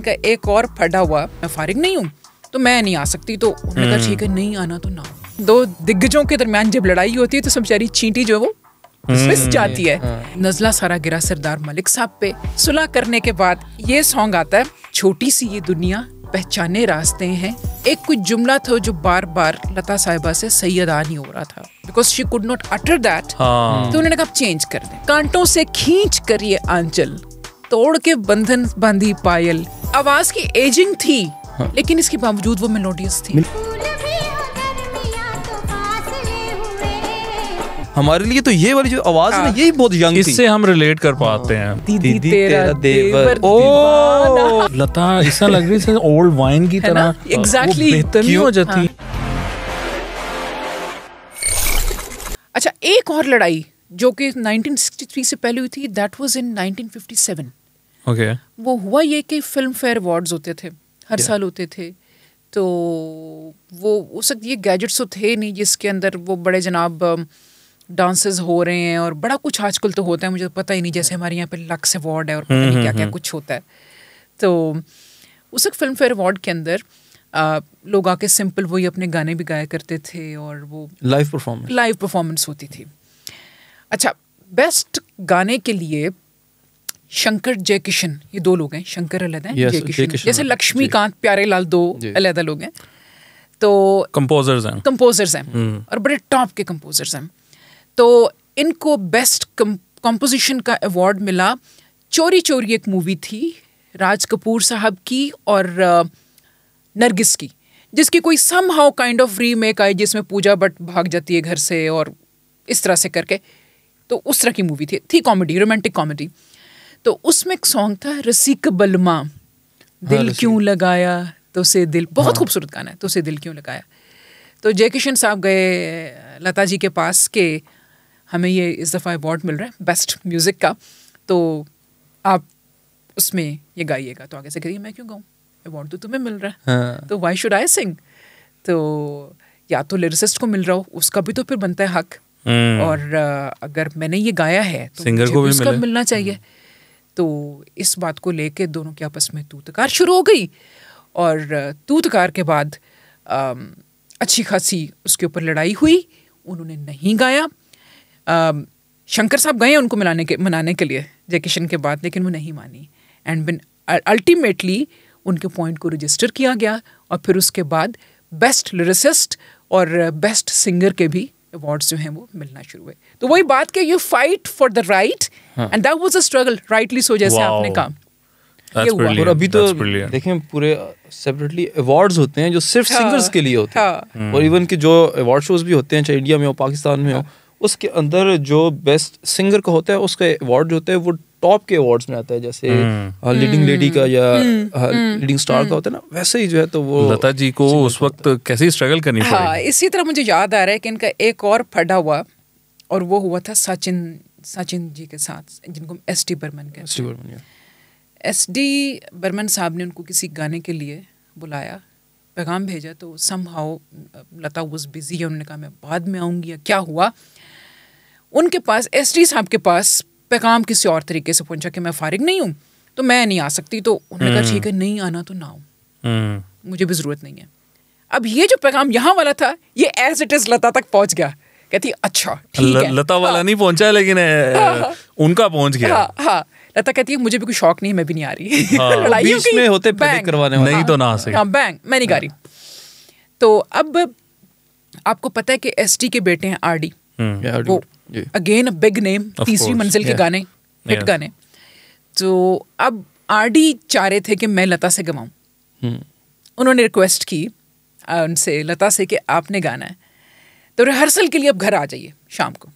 का एक और फटा हुआ, मैं फारिग नहीं हूँ तो मैं नहीं आ सकती। तो उन्होंने कहा ठीक है, नहीं आना तो ना। दो दिग्गजों के दरमियान जब लड़ाई होती है तो सब बेचारी चींटी जो है वो फिस जाती है। नजला सारा गिरा सरदार मलिक साहब पे। सुलह करने के बाद ये सॉन्ग आता है, छोटी सी ये दुनिया पहचाने रास्ते हैं। एक कुछ जुमला था जो बार बार लता साहिबा से सही अदा नहीं हो रहा था, because she could not utter that. तो उन्होंने कहा चेंज कर दें। कांटों से खींच कर ये आंचल, तोड़ के बंधन बांधी पायल। आवाज की एजिंग थी लेकिन इसके बावजूद वो मेलोडियस थी। हमारे लिए तो ये वाली जो आवाज है ना, यही बहुत यंग थी। इससे हम रिलेट कर पाते हैं। दीदी तेरा देवर ओ लता ऐसा लग रही है ओल्ड वाइन की तरह। एग्जैक्टली बेहतर नहीं हो जाती। अच्छा, एक और लड़ाई जो कि 1963 से पहले हुई थी, दैट वाज इन 1957। ओके। वो हुआ ये कि फिल्म फेयर अवार्ड्स होते थे, हर साल होते थे। तो वो उस वक्त ये गैजेट्स तो थे नहीं जिसके अंदर वो बड़े जनाब डांसेस हो रहे हैं और बड़ा कुछ आजकल तो होता है, मुझे पता ही नहीं। जैसे हमारे यहाँ पे लक्स अवार्ड है और पता नहीं क्या क्या कुछ होता है। तो उस वक्त फिल्म फेयर अवार्ड के अंदर लोग आके सिंपल वही अपने गाने भी गाया करते थे और वो लाइव परफॉर्मेंस होती थी। अच्छा, बेस्ट गाने के लिए शंकर जयकिशन, ये दो लोग हैं, शंकर अलग हैं, जयकिशन जैसे लक्ष्मीकांत प्यारेलाल दो अलग लोग हैं। तो कंपोजर्स हैं और बड़े टॉप के कंपोजर्स हैं। तो इनको बेस्ट कंपोजिशन का अवार्ड मिला। चोरी चोरी एक मूवी थी राज कपूर साहब की और नरगिस की, जिसकी कोई समहाउ काइंड ऑफ रीमेक आई जिसमें पूजा भट्ट भाग जाती है घर से और इस तरह से करके। तो उस तरह की मूवी थी कॉमेडी, रोमांटिक कॉमेडी। तो उसमें एक सॉन्ग था रसिक बलमा, दिल क्यों लगाया तो से दिल, बहुत खूबसूरत गाना है, तो से दिल क्यों लगाया। तो जयकिशन साहब गए लता जी के पास के हमें ये इस दफ़ा अवार्ड मिल रहा है बेस्ट म्यूज़िक का, तो आप उसमें ये गाइएगा। तो आगे से करिए मैं क्यों गाऊँ, अवार्ड तो तुम्हें मिल रहा है, तो वाई शुड आई सिंग। तो या तो लिरिसिस्ट को मिल रहा हो, उसका भी तो फिर बनता है हक, और अगर मैंने ये गाया है तो सिंगर को भी उसका मिलना चाहिए। तो इस बात को लेके दोनों के आपस में तू-तकार शुरू हो गई और तू-तकार के बाद अच्छी खासी उसके ऊपर लड़ाई हुई। उन्होंने नहीं गाया। शंकर साहब गए उनको मनाने के लिए जयकिशन के बाद, लेकिन वो नहीं मानी। एंड अल्टीमेटली उनके पॉइंट को रजिस्टर किया गया और फिर उसके बाद बेस्ट लिरिसिस्ट और बेस्ट सिंगर के भी अवार्ड्स जो हैं वो मिलना शुरू हुए। तो वही बात कि you fight for the right and that was a struggle, rightly so, जैसे आपने कहा। और अभी तो देखें पूरे सेपरेटली अवार्ड्स होते हैं जो सिर्फ सिंगर्स के लिए होते हैं। और इवन कि जो अवार्ड शोज भी होते हैं, चाहे इंडिया में हो पाकिस्तान में हो, उसके अंदर जो बेस्ट सिंगर का होता है उसका अवार्ड जो होता है वो टॉप के अवार्ड्स में आता है। जैसे लीडिंग लेडी का या लीडिंग स्टार का होता है ना, वैसे ही जो है तो वो लता जी को उस वक्त कैसी स्ट्रगल करनी पड़ी। हाँ, इसी तरह मुझे याद आ रहा है कि इनका एक और फटा हुआ, और वो हुआ था सचिन जी के साथ, जिनको एस.डी. बर्मन कहते हैं। एस.डी. बर्मन साहब ने उनको किसी गाने के लिए बुलाया, पैगाम भेजा, तो समहाउ लता वाज बिजी, उन्होंने कहा मैं बाद में आऊँगी या क्या हुआ। उनके पास एस.डी. साहब के पास पैगाम किसी और तरीके से पहुंचा कि मैं फारिग नहीं हूँ तो मैं नहीं आ सकती। तो उन्होंने कहा ठीक है, नहीं आना तो ना हो, मुझे भी ज़रूरत नहीं है। अब ये जो पैगाम यहाँ वाला था ये एज इट इज़ लता तक पहुँच गया। कहती अच्छा ठीक है, लता वाला नहीं पहुंचा लेकिन उनका पहुंच गया। हाँ, लता कहती है मुझे भी कोई शौक नहीं, मैं भी नहीं आ रही। लड़ाई बीच में होते करवाने वाले, नहीं तो ना आ सके। हाँ, बैंग, मैं नहीं गा रही। तो अब आपको पता है कि एस.डी. के बेटे हैं आर.डी. वो अगेन अ बिग नेम, तीसरी मंजिल के गाने, हिट गाने। तो अब आर.डी. चाह रहे थे कि मैं लता से गवाऊं। उन्होंने रिक्वेस्ट की उनसे, लता से, कि आपने गाना है तो रिहर्सल के लिए अब घर आ जाइए शाम को।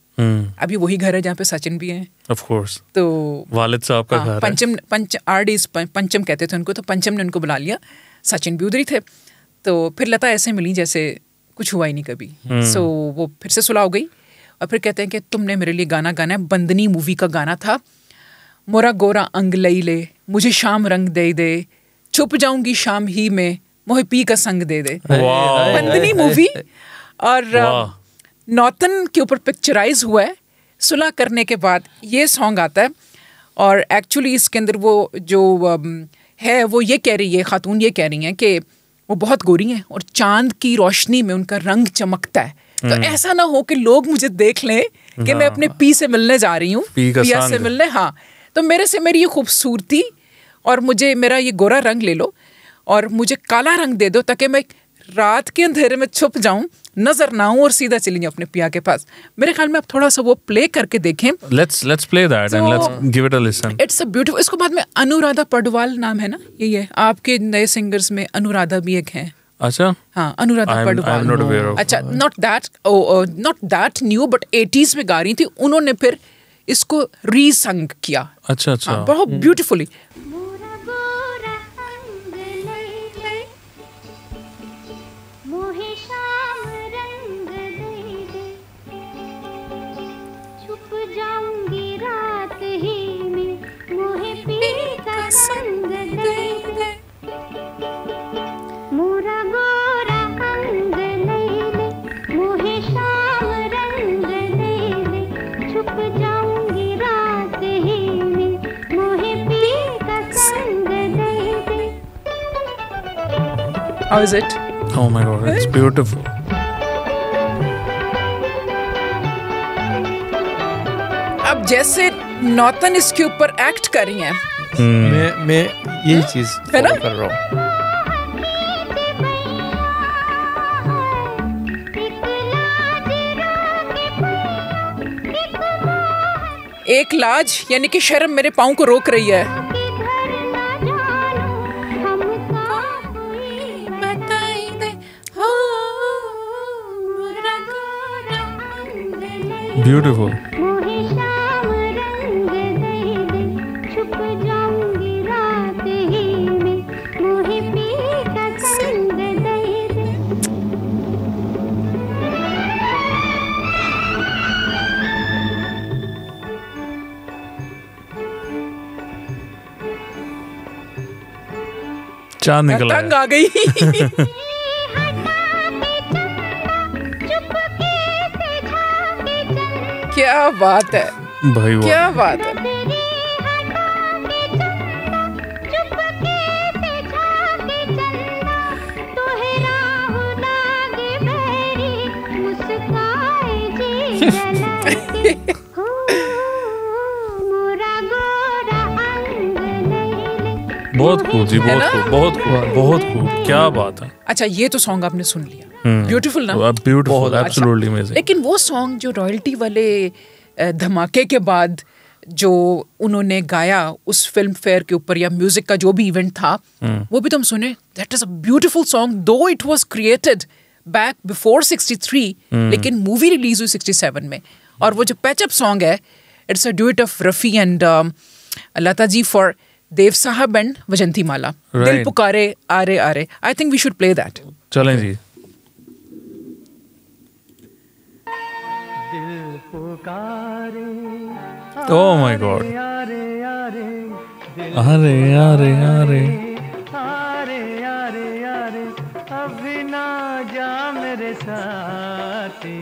अभी वही घर है जहाँ पे सचिन भी हैं, ऑफ कोर्स, तो वालिद साहब का घर है। आर.डी. पंचम कहते थे उनको, तो पंचम ने उनको बुला लिया, सचिन भी उधर ही थे। तो फिर लता ऐसे मिली जैसे कुछ हुआ ही नहीं कभी। सो वो फिर से सुलह हो गई और फिर कहते हैं कि तुमने मेरे लिए गाना गाना है। बंदनी मूवी का गाना था, मोरा गोरा अंग लई ले, मुझे शाम रंग दे दे, छुप जाऊंगी शाम ही में, मोहे पी का संग दे दे। बंदनी मूवी और नौतन के ऊपर पिक्चराइज हुआ है। सुलह करने के बाद ये सॉन्ग आता है और एक्चुअली इसके अंदर वो जो है वो ये कह रही है, खातून ये कह रही हैं कि वो बहुत गोरी हैं और चांद की रोशनी में उनका रंग चमकता है, तो ऐसा ना हो कि लोग मुझे देख लें कि मैं अपने पी से मिलने जा रही हूँ, पिया से मिलने। हाँ, तो मेरे से मेरी ये खूबसूरती और मुझे मेरा ये गोरा रंग ले लो और मुझे काला रंग दे दो, ताकि मैं रात के अंधेरे में छुप जाऊं, नजर ना आऊं और सीधा चली जाऊं अपने पिया के पास। मेरे ख्याल में आप थोड़ा सा वो प्ले करके देखें। Let's play that and let's give it a listen. It's a beautiful. इसको बाद में अनुराधा पडवाल नाम है ना, यही है आपके नए सिंगर्स में। अनुराधा भी एक है। अच्छा, हाँ, Anuradha Padwal. I'm not aware of. अच्छा, not that new but 80s में गा रही थी, उन्होंने फिर इसको रीसंग किया। अच्छा, बहुत beautifully. How is it? Oh my God, it's beautiful. अब जैसे नौतन इसके ऊपर एक्ट कर रही हैं, मैं यही चीज फॉलो कर रहा हूँ। एक लाज यानी कि शर्म मेरे पाँव को रोक रही है। Beautiful. चांद निकला है। तंग आ गई। क्या बात है भाई, क्या बात है। बहुत खूब जी, बहुत खूब, क्या बात है। अच्छा, ये तो सॉन्ग आपने सुन लिया, ब्यूटीफुल ना? Beautiful, absolutely amazing. लेकिन वो सॉन्ग जो रॉयल्टी वाले धमाके के बाद जो उन्होंने गाया उस फिल्म फेयर के ऊपर या म्यूजिक का जो भी इवेंट था, वो भी तुम सुने। That is a beautiful song, though it was created back before 63, लेकिन मूवी रिलीज हुई 67 में। और वो जो पैचअप सॉन्ग है, it's a duet of Rafi and Lata ji for Dev Sahab and Vyjayanthimala. दिल पुकारे आरे आरे। I think we should play that. चलें जी। दिल पुकारे, ओह माय गॉड, आरे आरे, अरे अरे अरे आरे आरे आरे, अभी ना जा मेरे साथी।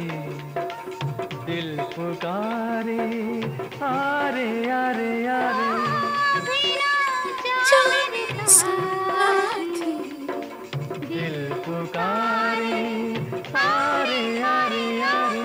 दिल पुकारे, आरे आरे आरे, दिल पुकारे, आरे आरे आरे।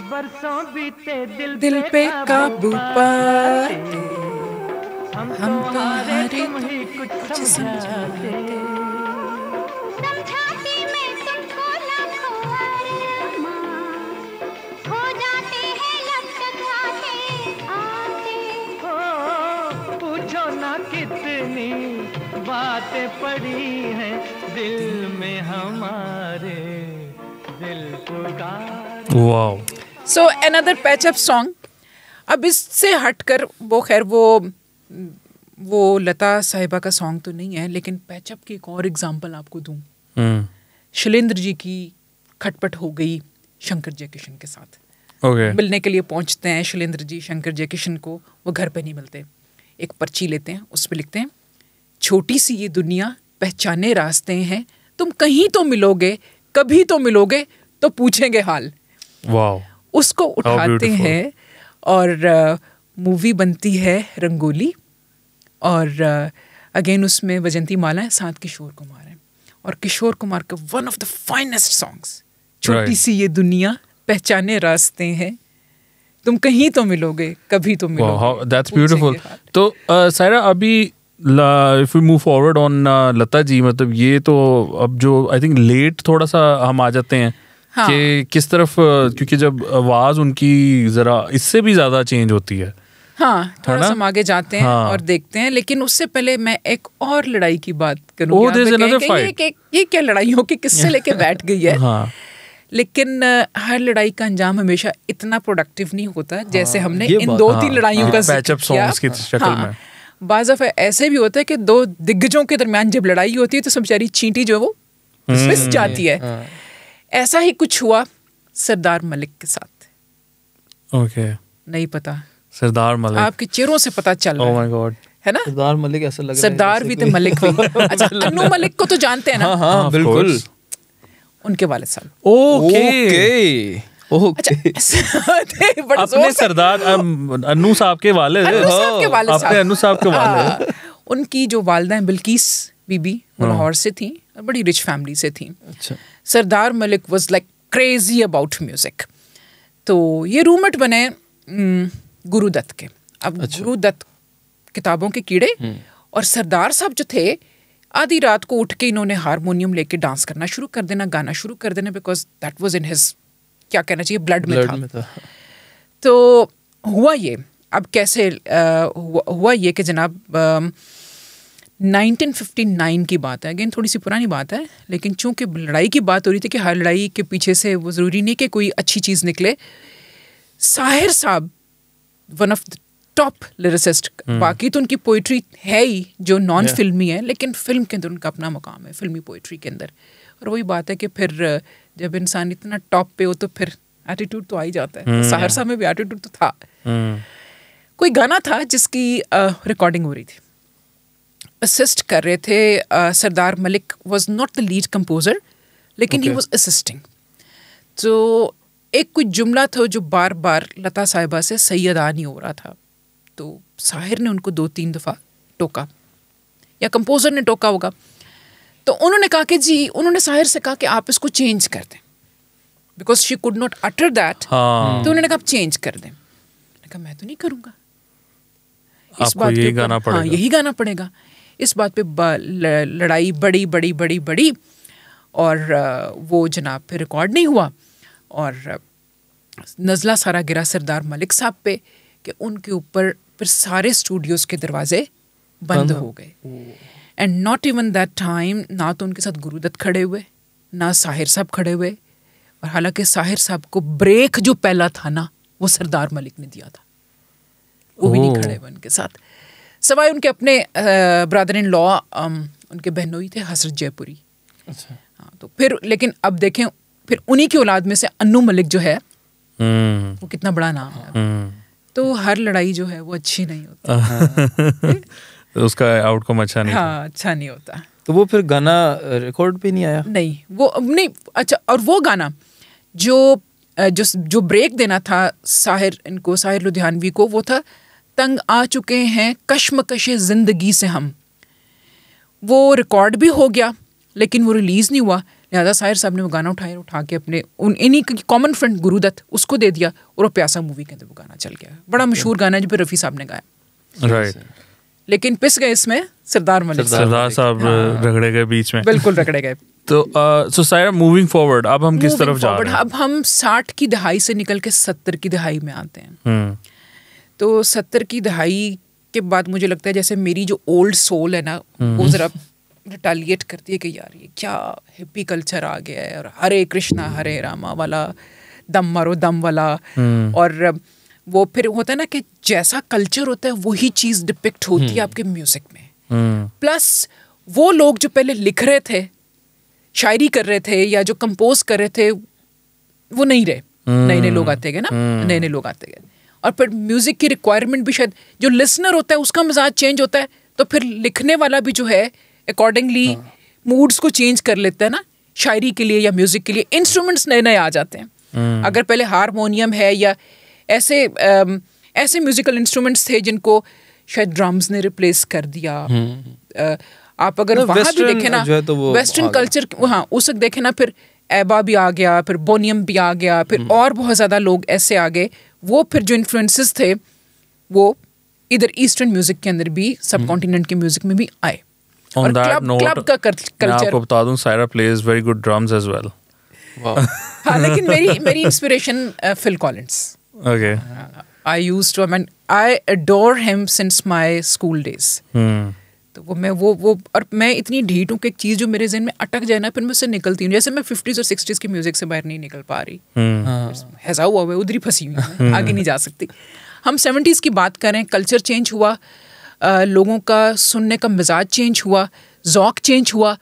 बरसों बीते दिल पे काबू पाते, हम तुम्हारे तुम ही कुछ समझाते। समझाते मैं तुमको लाखों अरमान, हो जाते हैं लटकाते आते। हो पूछो ना कितनी बातें पड़ी हैं दिल में हमारे, दिल पुकार। Wow. So another patch up song. अब इससे हटकर वो खैर वो लता साहिबा का सॉन्ग तो नहीं है, लेकिन पैचअप की एक और एग्जांपल आपको दूं। शैलेंद्र जी की खटपट हो गई शंकर जयकिशन के साथ। मिलने के लिए पहुंचते हैं शैलेंद्र जी शंकर जयकिशन को, वो घर पे नहीं मिलते। एक पर्ची लेते हैं, उस पर लिखते हैं छोटी सी ये दुनिया पहचाने रास्ते हैं, तुम कहीं तो मिलोगे, कभी तो मिलोगे, तो पूछेंगे हाल। वाओ। उसको उठाते हैं और मूवी बनती है रंगोली, और अगेन उसमें वजंती माला है, साथ किशोर कुमार है, और किशोर कुमार का one of the finest songs, छोटी सी ये दुनिया पहचाने रास्ते हैं, तुम कहीं तो मिलोगे, कभी तो मिलोगे। That's beautiful. तो सायरा, अभी if we move forward on Lata ji, मतलब ये तो अब जो आई थिंक लेट थोड़ा सा हम आ जाते हैं कि किस तरफ, क्योंकि जब आवाज उनकी जरा इससे भी ज्यादा चेंज होती है। हाँ, थोड़ा सा हम आगे जाते हैं और देखते हैं, लेकिन उससे पहले मैं एक और लड़ाई की बात करूंगी। ये क्या लड़ाइयों के किससे लेके बैठ गई है। हाँ। लेकिन हर लड़ाई का अंजाम हमेशा इतना प्रोडक्टिव नहीं होता जैसे हमने इन 2-3 लड़ाइयों का पैचअप सॉन्ग्स की शक्ल में। बाज़ दफ़ा ऐसे भी होता है कि 2 दिग्गजों के दरमियान जब लड़ाई होती है तो सब बेचारी चींटी जो है वो फिस जाती है। ऐसा ही कुछ हुआ सरदार मलिक के साथ। ओके। नहीं पता सरदार मलिक, आपके चेहरों से पता चल रहा है। ओह माय गॉड, है ना? सरदार मलिक ऐसा लग रहा है, सरदार भी थे, मलिक भी। अच्छा, अन्नू मलिक को तो जानते हैं ना? हाँ, बिल्कुल, उनके वालिद साहब। ओके। अपने सरदार अन्नू साहब के वाले, अपने अन्नू साहब के वाले। उनकी जो वालिदा हैं बिल्किस बीबी, वो लाहौर से थी, बड़ी रिच फैमिली से थी। अच्छा। Sardar Malik was like crazy about music. तो ये रूममेट बने गुरुदत्त के। अब गुरुदत्त किताबों के कीड़े, और सरदार साहब जो थे, आधी रात को उठ के इन्होंने हारमोनियम लेके डांस करना शुरू कर देना, गाना शुरू कर देना, because that was in his, क्या कहना चाहिए, ब्लड में था। तो हुआ ये, अब कैसे हुआ ये कि जनाब 1959 की बात है, अगेन थोड़ी सी पुरानी बात है, लेकिन चूंकि लड़ाई की बात हो रही थी कि हर लड़ाई के पीछे से वो ज़रूरी नहीं कि कोई अच्छी चीज़ निकले। साहिर साहब one of the top lyricist, बाकी तो उनकी पोइट्री है ही जो नॉन फिल्मी है, लेकिन फिल्म के अंदर उनका अपना मुकाम है, फिल्मी पोइट्री के अंदर। और वही बात है कि फिर जब इंसान इतना टॉप पे हो तो फिर एटीट्यूड तो आ ही जाता है। तो साहिर साहब में भी एटीट्यूड तो था। कोई गाना था जिसकी रिकॉर्डिंग हो रही थी, असिस्ट कर रहे थे Sardar Malik was not the lead composer, लेकिन ही वाज असिस्टिंग। तो एक कुछ जुमला था जो बार बार लता साहिबा से सही अदा नहीं हो रहा था, तो साहिर ने उनको 2-3 दफ़ा टोका, या कंपोजर ने टोका होगा। तो उन्होंने कहा कि जी, उन्होंने साहिर से कहा कि आप इसको चेंज कर दें, because she could not utter that. तो उन्होंने कहा आप चेंज कर दें। मैंने कहा मैं तो नहीं करूँगा, इस बात यही गाना पड़ेगा। हाँ, यही गाना पड़ेगा। इस बात पे लड़ाई बड़ी बड़ी बड़ी बड़ी, और वो जनाब फिर रिकॉर्ड नहीं हुआ, और नज़ला सारा गिरा सरदार मलिक साहब पे कि उनके ऊपर फिर सारे स्टूडियोज़ के दरवाजे बंद हो गए। And not even that time, ना तो उनके साथ गुरुदत्त खड़े हुए, ना साहिर साहब खड़े हुए, और हालांकि साहिर साहब को ब्रेक जो पहला था ना, वो सरदार मलिक ने दिया था, वो भी नहीं खड़े हुए उनके साथ, सवाए उनके अपने ब्रदर इन लॉ, उनके बहनोई थे हसरत जयपुरी। अच्छा। हाँ, तो फिर लेकिन अब देखें, फिर उन्हीं की औलाद में से अन्नू मलिक जो है, वो कितना बड़ा नाम है। तो हर लड़ाई जो है वो अच्छी नहीं होती। उसका आउटकम अच्छा नहीं, हाँ, अच्छा नहीं होता। तो वो फिर गाना रिकॉर्ड पे नहीं आया? नहीं, वो नहीं। अच्छा, और वो गाना जो ब्रेक देना था साहिर लुधियानवी को, वो था तंग आ चुके हैं कश्मकशे जिंदगी से हम। वो रिकॉर्ड भी हो गया, लेकिन वो रिलीज नहीं हुआ। लिहाजा साहिर साहब ने वो गाना उठा के अपने इन्हीं की कॉमन फ्रेंड गुरुदत्त, उसको दे दिया, और वो प्यासा मूवी के अंदर वो गाना चल गया। बड़ा मशहूर गाना है जो रफ़ी साहब ने गाया। राइट। लेकिन पिस गए इसमें सरदार मलिक, सरदार साहब रगड़े गए बीच में, बिल्कुल रगड़े गए। तो सायरा, मूविंग फॉरवर्ड, अब हम किस तरफ जा रहे हैं? अब हम 60 की दहाई से निकल के 70 की दहाई में आते हैं। तो 70 की दहाई के बाद मुझे लगता है जैसे मेरी जो ओल्ड सोल है ना, वो जरा रिटालिएट करती है कि यार ये क्या हिप्पी कल्चर आ गया है, और हरे कृष्णा हरे रामा वाला, दम मारो दम वाला। और वो फिर होता है ना कि जैसा कल्चर होता है वही चीज़ डिपिक्ट होती है आपके म्यूजिक में। प्लस वो लोग जो पहले लिख रहे थे, शायरी कर रहे थे, या जो कंपोज कर रहे थे, वो नहीं रहे। नए लोग आते गए ना, नए लोग आते गए, और फिर म्यूजिक की रिक्वायरमेंट भी शायद जो लिसनर होता है उसका मिजाज चेंज होता है, तो फिर लिखने वाला भी जो है अकॉर्डिंगली मूड्स को चेंज कर लेता है ना, शायरी के लिए या म्यूजिक के लिए इंस्ट्रूमेंट्स नए आ जाते हैं। अगर पहले हारमोनियम है या ऐसे म्यूजिकल इंस्ट्रूमेंट्स थे जिनको शायद ड्रम्स ने रिप्लेस कर दिया। आप अगर वहाँ भी देखें ना, वेस्टर्न कल्चर वहाँ उस वक्त देखें ना, फिर एबा भी आ गया, फिर बोनियम भी आ गया, फिर और बहुत ज़्यादा लोग ऐसे आ गए, वो फिर जो इन्फ्लुएंसेस थे वो इधर ईस्टर्न म्यूजिक के अंदर भी, सब कॉन्टिनेंट के म्यूजिक में भी आए। On that note, मैं आपको बता दूं, Saira plays very good drums as well. हाँ, लेकिन मेरी inspiration Phil Collins. Okay. I adore him since my school days. तो वो और मैं इतनी ढीठ हूँ कि एक चीज़ जो मेरे ज़हन में अटक जाए ना, फिर मैं उससे निकलती हूँ। जैसे मैं 50s और 60s की म्यूजिक से बाहर नहीं निकल पा रही, हैज़ा हुआ है, उधर ही फंसी हुई, आगे नहीं जा सकती। हम 70s की बात करें, कल्चर चेंज हुआ, लोगों का सुनने का मिजाज चेंज हुआ, ज़ौक़ चेंज हुआ,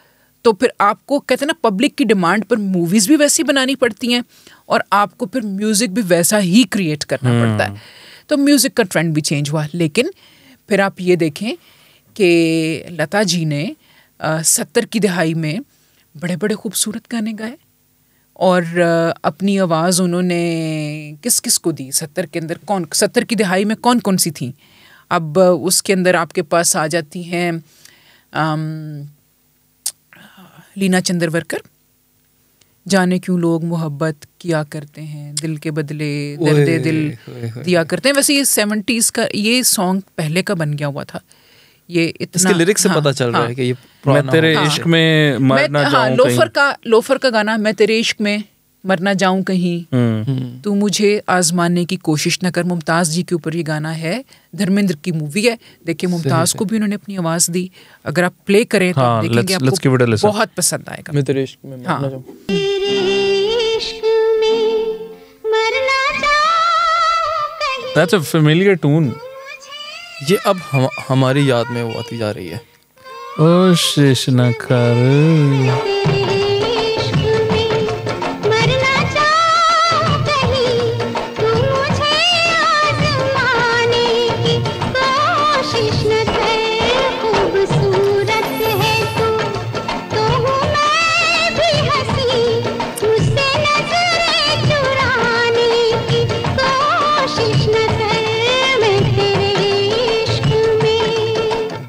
तो फिर आपको कहते हैं ना, पब्लिक की डिमांड पर मूवीज़ भी वैसी बनानी पड़ती हैं और आपको फिर म्यूज़िक भी वैसा ही क्रिएट करना पड़ता है। तो म्यूज़िक का ट्रेंड भी चेंज हुआ। लेकिन फिर आप ये देखें कि लता जी ने 70 की दहाई में बड़े बड़े खूबसूरत गाने गाए और अपनी आवाज़ उन्होंने किस किस को दी 70 के अंदर। 70 की दहाई में कौन कौन सी थी? अब उसके अंदर आपके पास आ जाती हैं लीना चंद्रवरकर, जाने क्यों लोग मोहब्बत किया करते हैं, दिल के बदले दर्दे दिल दिया करते हैं। वैसे ये 70s का ये सॉन्ग पहले का बन गया हुआ था। ये इतना इसके लिरिक्स से पता चल रहा है कि ये मैं तेरे इश्क में मरना जाऊं कहीं। लोफर का गाना, मैं तेरे इश्क में मरना जाऊं कहीं, तू मुझे आजमाने की कोशिश न कर, मुमताज़ जी के ऊपर ये गाना है, धर्मेंद्र की मूवी है। देखिए मुमताज़ को भी उन्होंने अपनी आवाज़ दी। अगर आप प्ले करें तो देखेंगे आपको बहुत पसंद आएगा। मैं तेरे इश्क में मरना जाऊं, That's a familiar tune. ये अब हमारी याद में वो आती जा रही है। कोशिश न कर,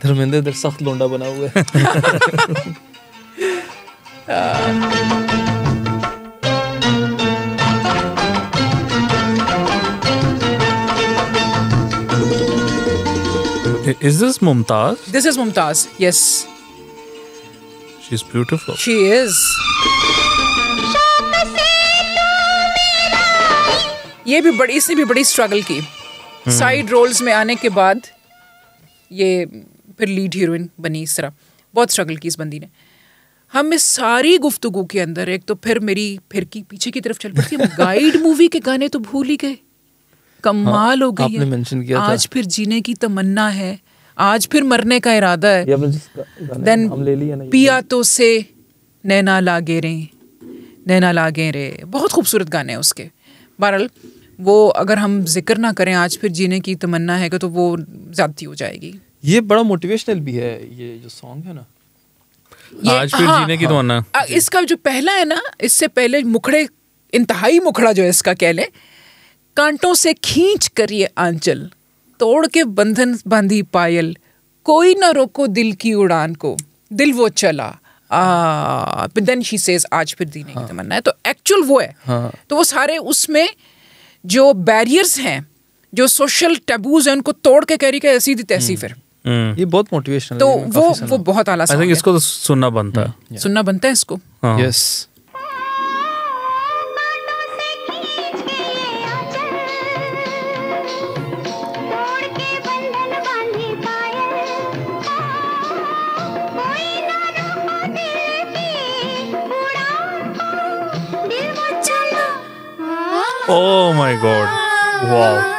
धर्मेंद्र इधर सख्त लोंडा बना हुआ है। Is this Mumtaz? This is Mumtaz, yes. She's beautiful. She is. इसने भी बड़ी स्ट्रगल की। साइड रोल्स में आने के बाद ये फिर लीड हीरोइन बनी। इस तरह बहुत स्ट्रगल की इस बंदी ने। हम इस सारी गुफ्तगू के अंदर एक तो फिर मेरी फिरकी पीछे की तरफ चल पड़ती है। गाइड मूवी के गाने तो भूल ही गए, कमाल हो गई है। आज फिर जीने की तमन्ना है, आज फिर मरने का इरादा है, देन पिया तो से नैना लागे रे, नैना लागे रे। बहुत खूबसूरत गाने हैं उसके। बहरहाल वो अगर हम जिक्र ना करें आज फिर जीने की तमन्ना है तो वो ज्यादती हो जाएगी। ये बड़ा मोटिवेशनल भी है ये जो सॉन्ग है ना, आज फिर जीने की तमन्ना। इसका जो पहला है ना, इससे पहले मुखड़े, इंतहाई मुखड़ा जो है इसका कह ले, कांटों से खींच कर ये आंचल, तोड़ के बंधन बांधी पायल, कोई ना रोको दिल की उड़ान को, दिल वो चला। देन शी सेज आज फिर जीने की तमन्ना है। तो एक्चुअल वो है। तो वो सारे उसमें जो बैरियर्स हैं, जो सोशल टैबूज हैं, उनको तोड़ के कह रही है ऐसी तैसी। फिर ये बहुत मोटिवेशनल तो वो बहुत आला आई थिंक इसको तो सुनना बनता है, सुनना बनता है इसको। Yes oh my God, wow.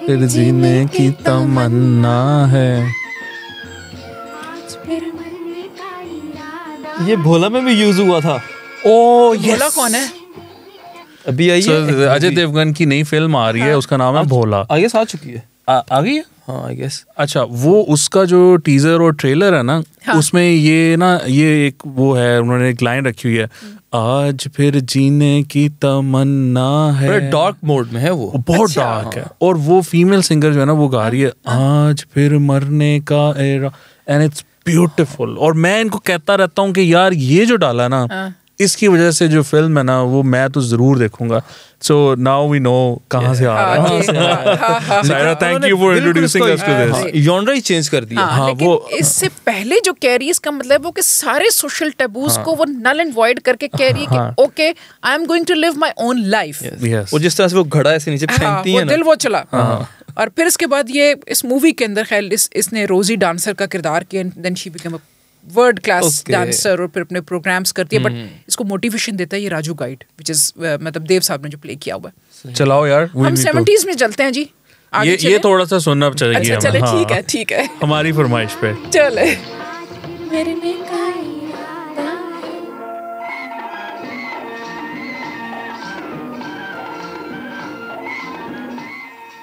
फिर जीने की तमन्ना है। ये भोला में भी यूज हुआ था। ओ भोला कौन है? अभी आई है अजय देवगन की नई फिल्म आ रही है, उसका नाम है भोला। आई गेस आ चुकी है, आ गई है, हाँ आई गेस। अच्छा, वो उसका जो टीजर और ट्रेलर है ना, उसमें ये एक वो है, उन्होंने एक लाइन रखी हुई है, आज फिर जीने की तमन्ना है। बड़े डार्क मोड में है वो, बहुत डार्क है, और वो फीमेल सिंगर जो है ना वो गा रही है आज फिर मरने का एरा, एंड इट्स ब्यूटीफुल। और मैं इनको कहता रहता हूँ कि यार ये जो डाला ना, इसकी वजह से जो फिल्म है ना वो मैं तो जरूर देखूंगा। सो नाउ वी नो कहाँ से आ रहा है। Saira, thank you for introducing us to this. Genre ही चेंज कर दिया। हाँ, लेकिन वो इससे पहले जो कह रही है, इसका मतलब वो कि सारे सोशल टैबूज को वो नल एंड वॉइड करके कह रही है कि okay I am going to live my own life. और जिस तरह से वो घड़ा ऐसे नीचे फेंकती है ना, दिल वो चला। और फिर इसके बाद ये इस मूवी के अंदर खैर इसने रोजी डांसर का किरदार किया, then she become a world class dancer, और फिर अपने प्रोग्राम्स करती है। बट इसको मोटिवेशन देता है ये राजू गाइड, विच इज मतलब देव साहब ने जो प्ले किया हुआ है। चलाओ यार, हम 70s में चलते हैं जी। ये थोड़ा सा सुनना चाहिए। अच्छा चले, ठीक है ठीक है, हमारी फरमाइश पे चले।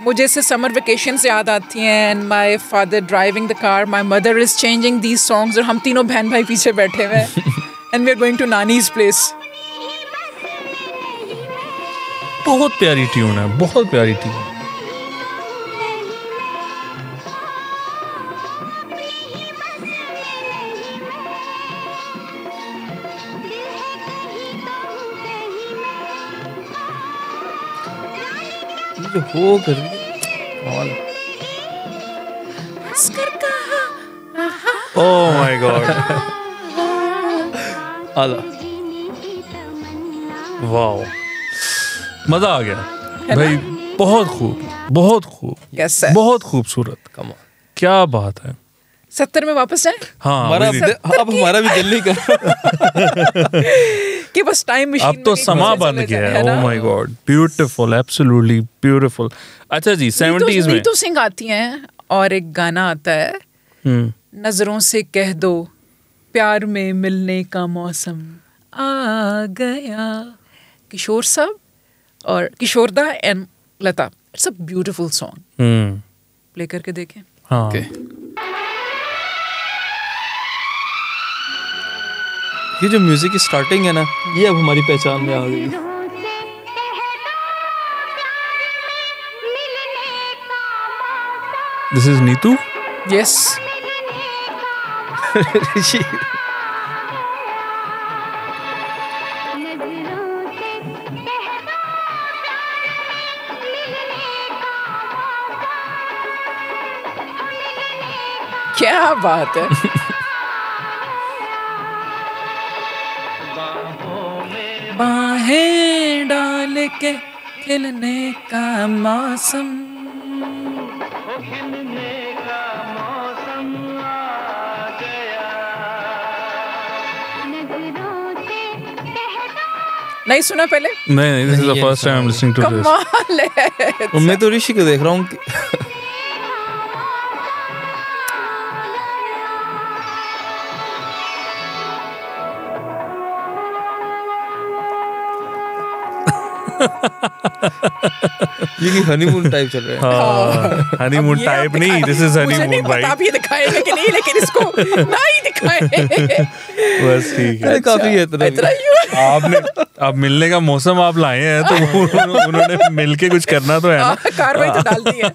मुझे से समर वेकेशन से याद आती हैं, and my father driving the car, my mother is changing these songs, और हम तीनों बहन भाई पीछे बैठे हुए हैं, and we are going to nani's place. बहुत प्यारी ट्यून है, बहुत प्यारी ट्यून। जो हो कर ओह माय गॉड, आला, वाओ, मजा आ गया भाई, बहुत खूब, बहुत खूब, बहुत खूबसूरत, क्या बात है। 70 में वापस जाए। हाँ, अब हमारा भी दिल नहीं कर कि बस टाइम मशीन, अब तो समा बन गया है। Oh my God, beautiful, absolutely beautiful. अच्छा जी, 70s में नीतू सिंह आती हैं और एक गाना आता है, नजरों से कह दो प्यार में मिलने का मौसम आ गया, किशोर साहब और Kishoreda and Lata. It's a beautiful song, play करके देखें। हाँ okay. ये जो म्यूजिक की स्टार्टिंग है ना, ये अब हमारी पहचान में आ गई। This is Neetu. यस, क्या बात है। बाहें डाल के खिलने का मौसम, नहीं सुना पहले? नहीं, this is the first time I am listening to this. कमाल है। मैं तो ऋषि को देख रहा हूँ। ये हनीमून टाइप चल रहा है। हाँ, हनीमून टाइप नहीं, दिस इज हनीमून भाई। आप ये दिखाएंगे कि नहीं, लेकिन इसको नहीं दिखाएंगे। बस ठीक है, काफी है इतना। आपने अब मिलने का मौसम आप लाए हैं, तो उन्होंने मिलके कुछ करना तो है ना, कार्रवाई तो डाल दी है।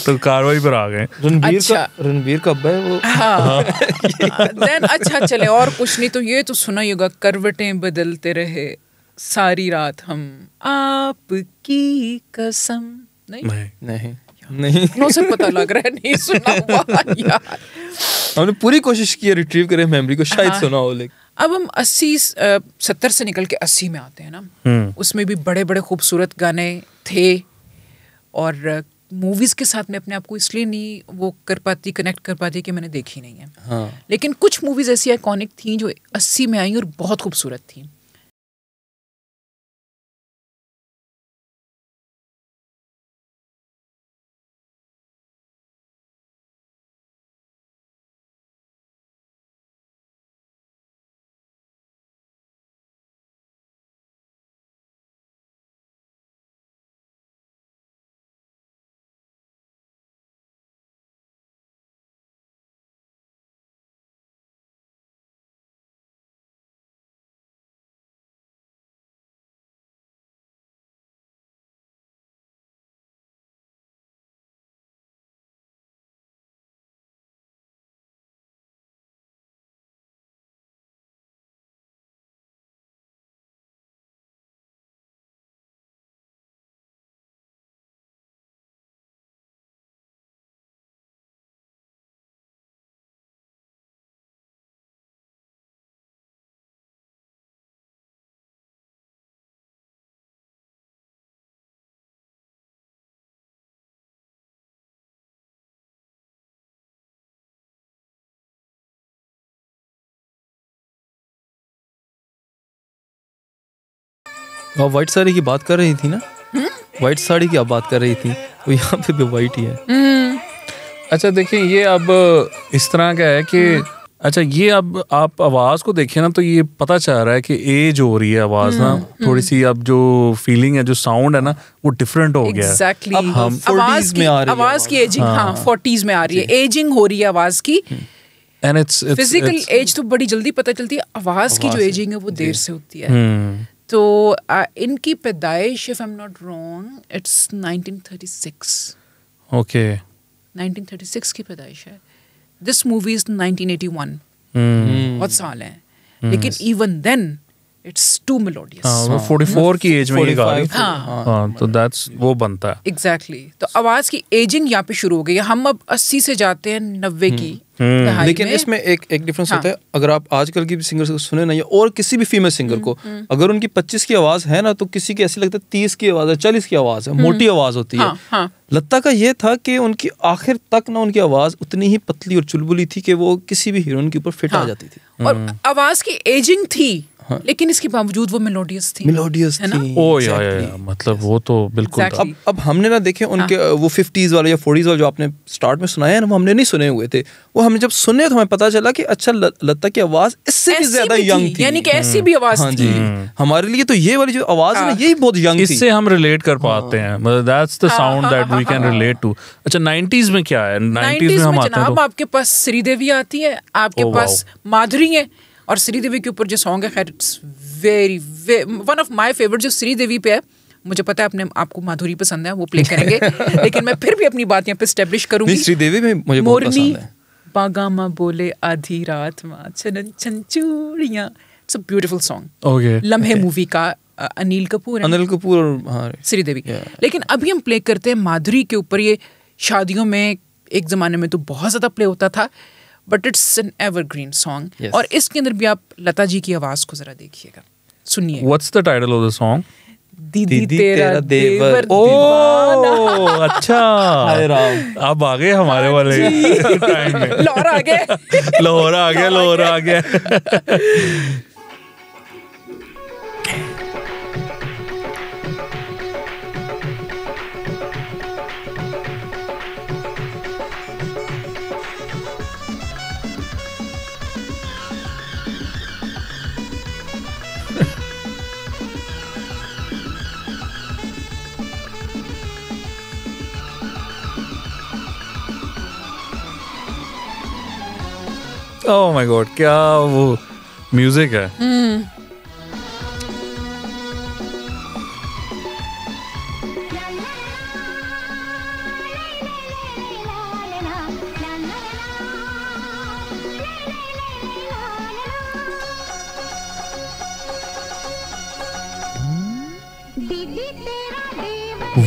तो कार्रवाई पर आ गए। रणबीर का है वो। हाँ, देन अच्छा चले, और कुछ नहीं तो ये तो सुना ही होगा, करवटें बदलते रहे सारी रात हम, आपकी कसम। नहीं से पता लग रहा है नहीं सुना हुआ यार। हमने पूरी कोशिश की रिट्रीव करें मेमोरी को, शायद सुना हो, लेकिन अब हम 70 से निकल के 80 में आते हैं ना, उसमें भी बड़े बड़े खूबसूरत गाने थे, और मूवीज के साथ में अपने आप को इसलिए नहीं वो कर पाती, कनेक्ट कर पाती कि मैंने देखी नहीं है। हाँ। लेकिन कुछ मूवीज ऐसी आइकॉनिक थी जो 80 में आई और बहुत खूबसूरत थी। आप वाइट साड़ी की बात कर रही थी ना, वाइट साड़ी की आप बात कर रही थी, वो यहाँ पे भी वाइट ही है। अच्छा देखिए, ये अब इस तरह का है कि अच्छा ये अब आप आवाज़ को देखें ना तो ये पता चल रहा है कि एज हो रही है आवाज़ ना थोड़ी सी, अब जो फीलिंग है, जो साउंड है ना वो डिफरेंट हो गया है। एग्जैक्टली अब हम 40s में आ रही है आवाज़ की एजिंग, हाँ 40s में आ रही है, एजिंग हो रही है आवाज़ की। एंड इट्स फिजिकल एज तो बड़ी जल्दी पता चलती है, आवाज़ की जो एजिंग है वो देर से होती है। तो इनकी पैदाइश, if I am not wrong, it's 1936। Okay 1936 की पैदाइश है। This movie is 1981। बहुत साल हैं, लेकिन even then it's too melodious. वो 44 की एज में ये गा रही। हाँ तो दैट्स वो बनता है एग्जैक्टली। तो आवाज की एजिंग यहाँ पे शुरू हो गई है। हम अब 80 से जाते हैं 90 की दहाई लेकिन में। इसमें एक डिफरेंस होता है, अगर आप आजकल की सिंगर को सुने ना, या और किसी भी फीमेल सिंगर को, अगर उनकी 25 की आवाज है ना, तो किसी की ऐसी लगता है 30 की आवाज है, 40 की आवाज है, मोटी आवाज होती है। लता का ये था कि उनकी आखिर तक ना उनकी आवाज उतनी ही पतली और चुलबुली थी कि वो किसी भी हीरोइन के ऊपर फिट आ जाती थी। और आवाज की एजिंग थी, लेकिन इसके बावजूद वो मेलोडियस थी। मेलोडियस थी। ओ या मतलब वो तो बिल्कुल Exactly. अब हमने ना देखे उनके वो 50s वाले या 40s वाले जो आपने स्टार्ट में सुनाया है ना, वो हमने नहीं सुने हुए थे। वो हमने जब सुने तो हमें पता चला कि अच्छा लता की आवाज इससे भी ज्यादा यंग थी, यानी कि ऐसी भी आवाज थी। हमारे लिए तो ये वाली जो आवाज है ना, यही बहुत यंग थी। इससे हम रिलेट कर पाते हैं, मतलब that's the sound that we can relate to. अच्छा 90s में क्या है? 90s में हम आते हैं तो आपके पास श्रीदेवी आती है, आपके पास माधुरी है, और श्रीदेवी के ऊपर जो सॉन्ग है, खैर it's very one of my favourite जो श्रीदेवी पे है। मुझे पता है आपको माधुरी पसंद है, वो प्ले करेंगे लेकिन मैं फिर भी अपनी बात यहाँ पे स्टैब्लिश करूंगी। श्रीदेवी में मुझे बहुत पसंद है। बागा माँ बोले आधी रात माँ छनन छन चूड़ियाँ, it's a beautiful song. Okay लम्हे मूवी का, अनिल कपूर और श्रीदेवी। लेकिन अभी हम प्ले करते हैं माधुरी के ऊपर। ये शादियों में एक जमाने में तो बहुत ज्यादा प्ले होता था, but it's an evergreen song. और इसके अंदर भी आप लता जी की आवाज को जरा देखिएगा, सुनिए। What's the title of the song? दीदी तेरा देवर दीवाना। ओह अच्छा, हाय राम, अब आ गए हमारे वाले टाइम में। लाहौर आ गए, लाहौर आ गया। ओह माय गॉड, क्या वो म्यूजिक है।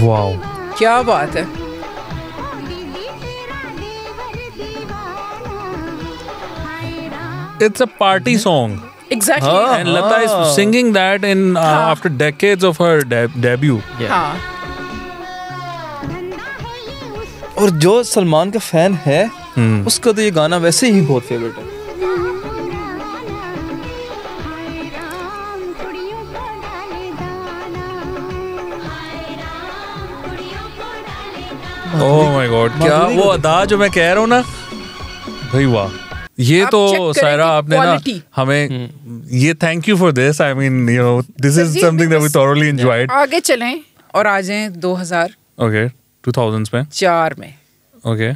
वाओ, क्या बात है। It's a party song. Exactly. And Lata is singing that in after decades of her debut. हाँ। और जो सलमान का फैन है उसका तो ये गाना वैसे ही बहुत फेवरेट है। ओह माय गॉड, क्या वो अदा जो मैं कह रहा हूँ ना भाई, वाह। ये तो सायरा आपने ना हमें ये thank you for this, I mean you know this is something that we thoroughly enjoyed. आगे चलें और आ जाएं 2000s में 4 में। ओके,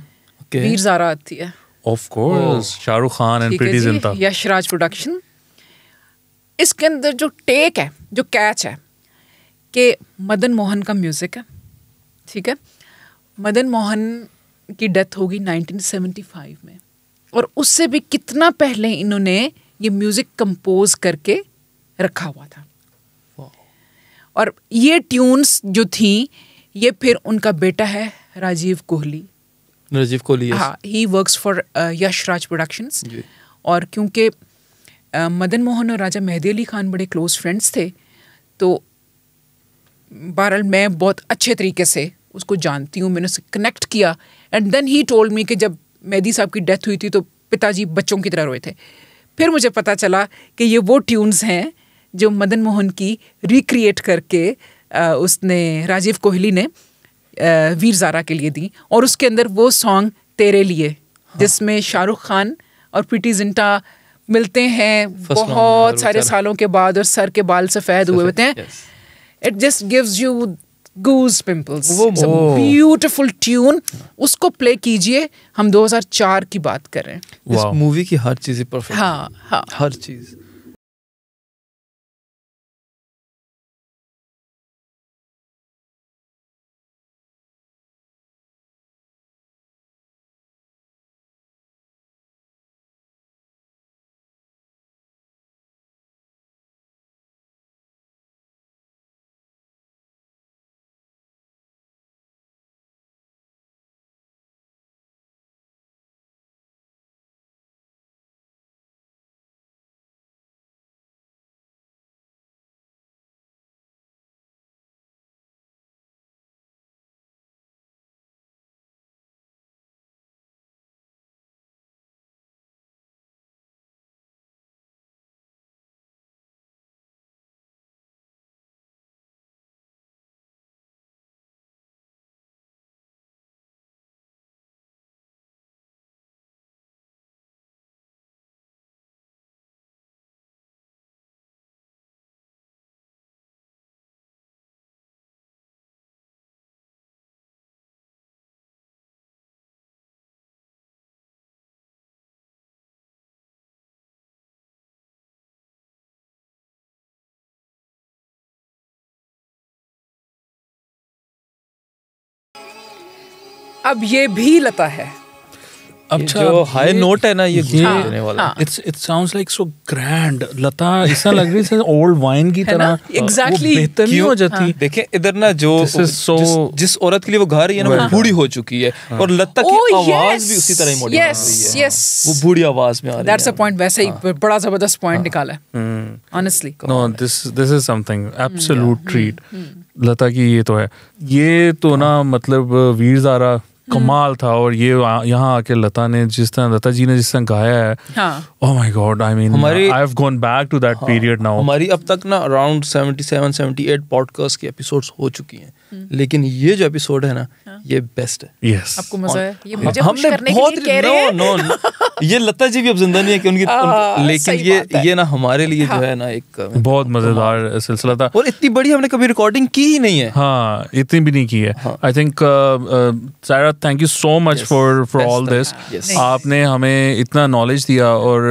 वीर ज़ारा आती है, of course, Shahrukh Khan and Preity Zinta, Yashraj production. इसके अंदर जो टेक है, जो कैच है कि मदन मोहन का म्यूजिक है, ठीक है। मदन मोहन की डेथ होगी 1975 में, और उससे भी कितना पहले इन्होंने ये म्यूजिक कंपोज करके रखा हुआ था। और ये ट्यून्स जो थी, ये फिर उनका बेटा है राजीव कोहली, हाँ, he works for Yashraj productions. और क्योंकि मदन मोहन और राजा मेहदी अली खान बड़े क्लोज फ्रेंड्स थे, तो बहरहाल मैं बहुत अच्छे तरीके से उसको जानती हूँ, मैंने उसे कनेक्ट किया। And then he told me कि जब मेहदी साहब की डेथ हुई थी तो पिताजी बच्चों की तरह रोए थे। फिर मुझे पता चला कि ये वो ट्यून्स हैं जो मदन मोहन की रिक्रिएट करके उसने राजीव कोहली ने वीर ज़ारा के लिए दी, और उसके अंदर वो सॉन्ग तेरे लिए जिसमें शाहरुख खान और प्रीति जिंटा मिलते हैं बहुत सारे सालों के बाद और सर के बाल सफ़ेद हुए होते हैं. It just gives you goose pimples. Beautiful tune. उसको प्ले कीजिए. हम 2004 की बात कर रहे हैं. इस मूवी की हर चीज़ परफेक्ट. हाँ, हर चीज़. अब ये भी लता है. अच्छा, जो हाई नोट है ना, ये देने वाला. It sounds like so grand. लता ऐसा लग रही है ओल्ड वाइन की तरह. Exactly. बेहतर नहीं हो जाती. देखें इधर ना, जो जिस औरत के लिए वो गा रही है ना, वो बूढ़ी हो चुकी है, और लता की आवाज भी उसी तरह ही मॉडिफाई हुई है. वो बूढ़ी आवाज में आ रही है. That's a point. वैसे ही बड़ा जबरदस्त पॉइंट निकाला है. Honestly. No, this is something absolute treat. लता की ये तो है. ये तो ना मतलब वीर ज़ारा कमाल था. और ये यहाँ आके लता ने जिस तरह लता जी ने जिस तरह गाया है, oh my God, I mean, I've gone back to that period now. हमारी अब तक ना अराउंड 77-78 पॉडकास्ट की एपिसोड्स हो चुकी हैं, लेकिन ये जो एपिसोड है ना, ये बेस्ट है. Yes. आपको मजा है? ये मुझे खुश करने के लिए कह रहे हैं. नो, ये लता जी भी अब जिंदा नहीं है कि उनकी, लेकिन ये ना हमारे लिए जो है ना एक बहुत मजेदार सिलसिला था. और इतनी बड़ी हमने कभी रिकॉर्डिंग की ही नहीं है. हाँ, इतनी भी नहीं की है. I think Saira, thank you so much for all this. आपने हमें इतना नॉलेज दिया, और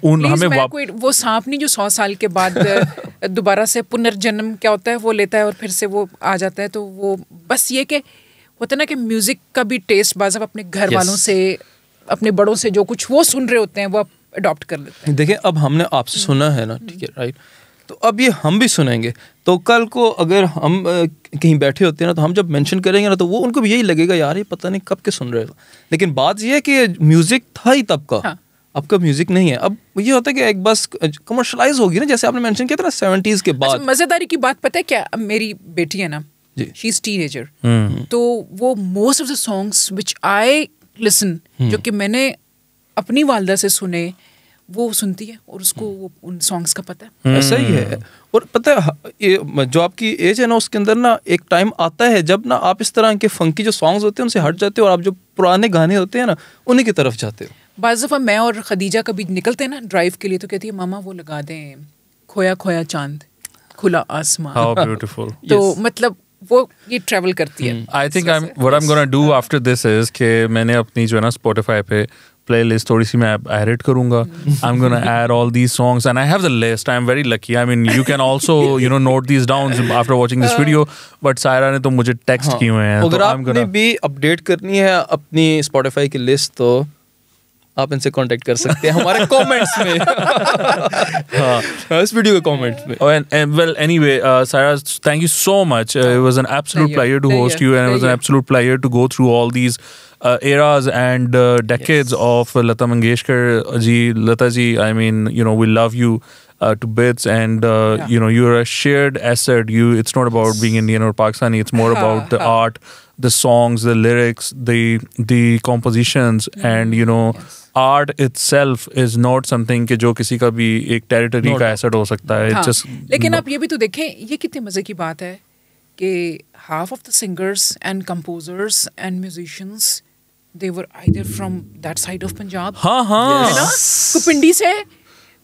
हमें वो सांपनी जो 100 साल के बाद दोबारा से पुनर्जन्म क्या होता है वो लेता है और फिर से वो आ जाता है. तो वो बस ये कि होता है ना कि म्यूजिक का भी टेस्ट बाज़ अपने घर वालों से, अपने बड़ों से जो कुछ वो सुन रहे होते हैं वो अडॉप्ट कर लेते हैं. देखिए, अब हमने आपसे सुना है ना, ठीक है, राइट, तो अब ये हम भी सुनेंगे. तो कल को अगर हम कहीं बैठे होते हैं ना, तो हम जब मेंशन करेंगे ना, तो वो उनको भी यही लगेगा, यार ये पता नहीं कब के सुन रहे हो. लेकिन बात ये है कि म्यूजिक था ही तब का. अब का म्यूजिक नहीं है. अब ये होता है कि एक बस कमर्शलाइज होगी ना, जैसे आपने मेंशन किया था ना 70s के बाद. मजेदारी की बात पता है क्या, मेरी बेटी है ना, शी इज टीनेजर, तो वो most of the songs which I listen, जो कि मैंने अपनी वालदा से सुने, वो सुनती है और उसको उन सॉन्ग्स का पता है. ऐसा ही है. और पता है, ये जो आपकी एज है ना, उसके अंदर ना एक टाइम आता है जब ना आप इस तरह के फंकी जो सॉन्ग्स होते हैं उनसे हट जाते हो, और आप जो पुराने गाने होते हैं ना, उन्हीं की तरफ जाते हो. बाज़ दफ़ा मैं और खदीजा कभी निकलते हैं ना ड्राइव के लिए, तो कहती है मामा वो लगा दें खोया खोया चांद खुला आसमान. How beautiful. तो मतलब वो ये ट्रैवल करती है. I think what I'm gonna do after this is कि मैंने अपनी जो है ना Spotify पे playlist थोड़ी सी मैं edit करूँगा. I'm gonna add all these songs and I have the list. I'm very lucky. I mean, you can also note these down after watching this video. But Saira ने तो मुझे text किए हुए हैं. अगर आपने भी अपडेट करनी है अपनी Spotify की लिस्ट, तो आप इनसे कांटेक्ट कर सकते हैं हमारे कमेंट्स में. हाँ, इस वीडियो के कमेंट्स में. And well, anyway, Saira, thank you so much. It was an absolute pleasure to host you, and it was an absolute pleasure to go through all these eras and decades of Lata Mangeshkar ji. Lata ji, I mean, we love you to bits, and you're a shared asset. It's not about being Indian or Pakistani. It's more about the art, the songs, the lyrics, the compositions, and art itself is not something कि जो किसी का भी एक territory का asset हो सकता है. Just लेकिन आप ये भी तो देखें, ये कितने मजे की बात है कि half of the singers and composers and musicians they were either from that side of Punjab. हाँ है ना, कोई पिंडी से,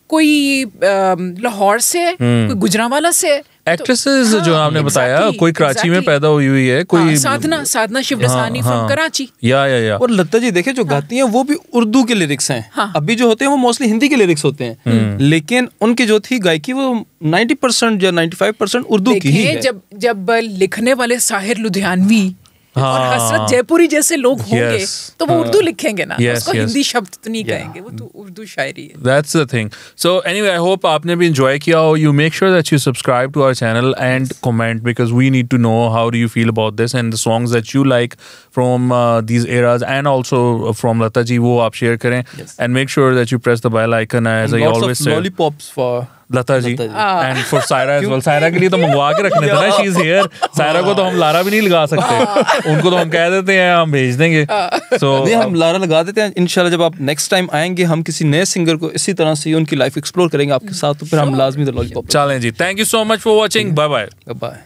कोई लाहौर से, कोई गुजरांवाला से. एक्ट्रेसेस जो आपने बताया, कोई कराची में पैदा हुई है, कोई साधना शिवदासानी फ्रॉम कराची. या और लता जी देखे जो गाती हैं वो भी उर्दू के लिरिक्स हैं. अभी जो होते हैं वो मोस्टली हिंदी के लिरिक्स होते हैं, लेकिन उनकी जो थी गायकी वो 90% या 95% उर्दू की ही है. जब लिखने वाले साहिर लुधियानवी और हसरत जयपुरी जैसे लोग होंगे तो वो उर्दू लिखेंगे ना, उसको हिंदी शब्द तो नहीं कहेंगे, वो तो उर्दू शायरी है. That's the thing. So anyway, I hope आपने भी enjoy किया हो. You make sure that you subscribe to our channel and comment, because we need to know how do you feel about this and the songs that you like from these eras, and also from Lata ji, वो आप share करें. And make sure that you press the bell icon, as I always say. Lollipops for Lata ji and for Saira as well. Saira के लिए तो मंगवा के रखने थे ना, she is here. सायरा को तो हम लारा भी नहीं लगा सकते, उनको तो हम कह देते हैं हम भेज देंगे. So नहीं, हम लारा लगा देते हैं. इंशाल्लाह जब आप नेक्स्ट टाइम आएंगे हम किसी नए सिंगर को इसी तरह से उनकी लाइफ एक्सप्लोर करेंगे आपके साथ, तो फिर हम लाजमी तो लॉलीपॉप. चलें जी, thank you so much for watching. Bye bye.